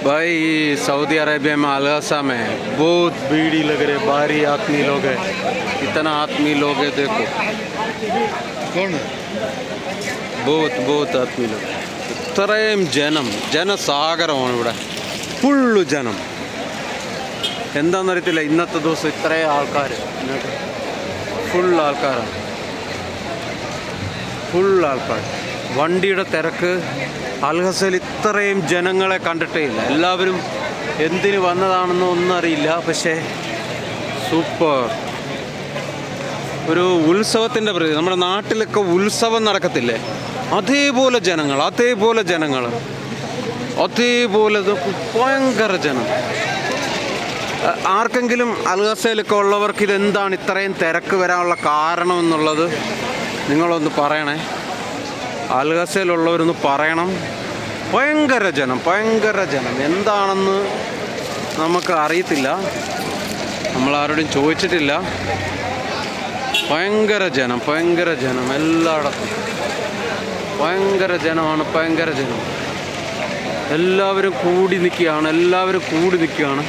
भाई Saudi Arabia में अलहसा में बहुत भीड़ लग रहे, भारी आदमी लोग है, इतना आदमी लोग है देखो, कौन है? बहुत बहुत आदमी लोग, ഇത്രയും ജനസാഗരമാണ് ഇവിടെ, ഫുള്ള് ജനം. എന്താണെന്നറിയത്തില്ല, ഇന്നത്തെ ദിവസം ഇത്രയും ആൾക്കാർ, ഫുൾ ആൾക്കാരാണ്, ഫുൾ ആൾക്കാർ. വണ്ടിയുടെ തിരക്ക്, അൽഹസയിൽ ഇത്രയും ജനങ്ങളെ കണ്ടിട്ടേ ഇല്ല. എല്ലാവരും എന്തിന് വന്നതാണെന്ന് ഒന്നും അറിയില്ല, പക്ഷേ സൂപ്പർ ഒരു ഉത്സവത്തിൻ്റെ പ്രതി. നമ്മുടെ നാട്ടിലൊക്കെ ഉത്സവം നടക്കത്തില്ലേ, അതേപോലെ ജനങ്ങൾ, അതേപോലെ ഭയങ്കര ജനം. ആർക്കെങ്കിലും അൽഹസയിലൊക്കെ ഉള്ളവർക്ക് ഇതെന്താണ് ഇത്രയും തിരക്ക് വരാനുള്ള കാരണം എന്നുള്ളത് നിങ്ങളൊന്ന് പറയണേ. അൽഹസയിലുള്ളവരൊന്ന് പറയണം. ഭയങ്കര ജനം എന്താണെന്ന് നമുക്ക് അറിയത്തില്ല, നമ്മളാരോടും ചോദിച്ചിട്ടില്ല. ഭയങ്കര ജനം എല്ലായിടത്തും, ഭയങ്കര ജനം. എല്ലാവരും കൂടി നിൽക്കുകയാണ്.